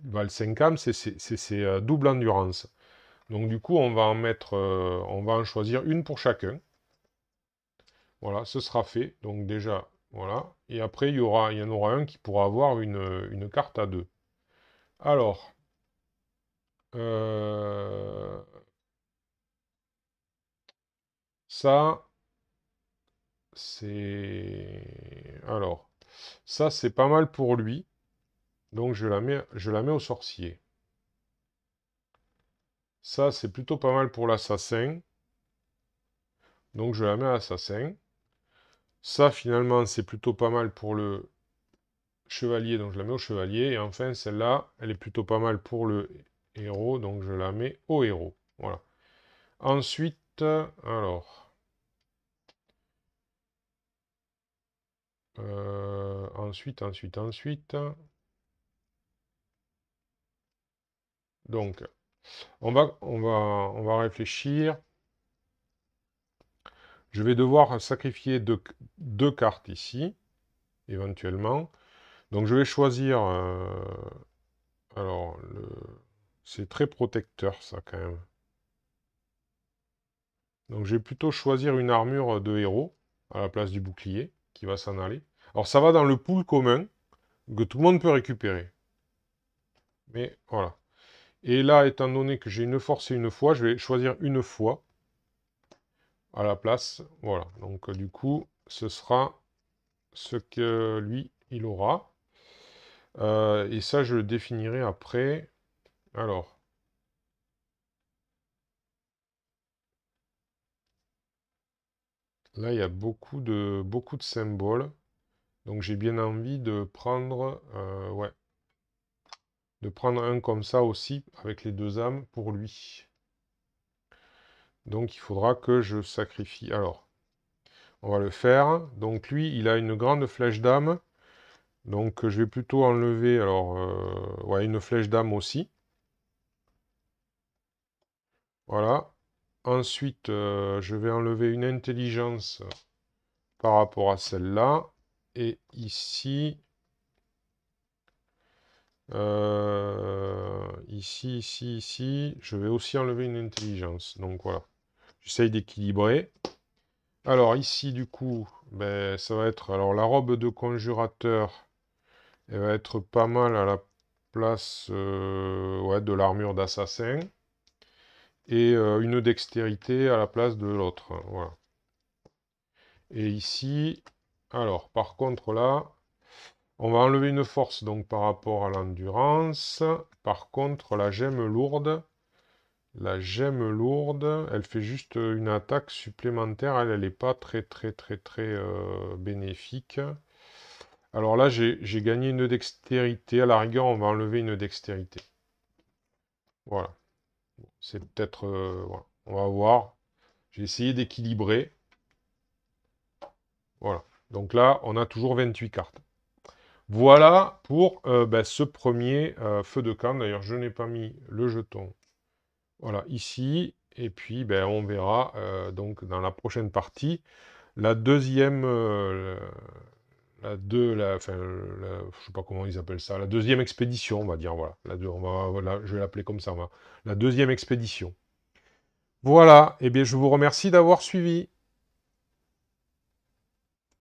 valent 5 âmes, c'est double endurance. Donc du coup, on va en choisir une pour chacun. Voilà, ce sera fait. Donc déjà, voilà. Et après, il y en aura un qui pourra avoir une carte à 2. Alors, euh, ça, c'est... Alors, ça, c'est pas mal pour lui. Donc je la mets au sorcier. Ça, c'est plutôt pas mal pour l'assassin. Donc je la mets à l'assassin. Ça, finalement, c'est plutôt pas mal pour le chevalier. Donc je la mets au chevalier. Et enfin, celle-là, elle est plutôt pas mal pour le héros. Donc je la mets au héros. Voilà. Ensuite, alors... ensuite. Donc, on va réfléchir. Je vais devoir sacrifier deux cartes ici, éventuellement. Donc je vais choisir... alors, c'est très protecteur ça quand même. Donc je vais plutôt choisir une armure de héros à la place du bouclier qui va s'en aller. Alors ça va dans le pool commun que tout le monde peut récupérer. Mais voilà. Et là, étant donné que j'ai une force et une foi, je vais choisir une foi. à la place. Voilà, donc du coup, ce sera ce que lui, il aura. Et ça, je le définirai après. Alors, là, il y a beaucoup de symboles. Donc, j'ai bien envie de prendre, ouais, de prendre un comme ça aussi, avec les deux âmes, pour lui. Donc, il faudra que je sacrifie. Alors, on va le faire. Donc, lui, il a une grande flèche d'âme. Donc, je vais plutôt enlever, alors, ouais, une flèche d'âme aussi. Voilà. Ensuite, je vais enlever une intelligence par rapport à celle-là. Et ici, ici, je vais aussi enlever une intelligence. Donc voilà, j'essaye d'équilibrer. Alors ici, du coup, ben, ça va être... Alors la robe de conjurateur, elle va être pas mal à la place ouais, de l'armure d'assassin. Et une dextérité à la place de l'autre. Voilà. Et ici, alors par contre là... On va enlever une force donc par rapport à l'endurance. Par contre, la gemme lourde, elle fait juste une attaque supplémentaire. Elle n'est pas très bénéfique. Alors là, j'ai gagné une dextérité. À la rigueur, on va enlever une dextérité. Voilà. C'est peut-être... voilà. On va voir. J'ai essayé d'équilibrer. Voilà. Donc là, on a toujours 28 cartes. Voilà pour ben, ce premier feu de camp. D'ailleurs, je n'ai pas mis le jeton. Voilà, ici. Et puis, ben, on verra donc dans la prochaine partie la deuxième, enfin, je sais pas comment ils appellent ça, la deuxième expédition, on va dire. Voilà, voilà, je vais l'appeler comme ça. La deuxième expédition. Voilà. Et bien, je vous remercie d'avoir suivi.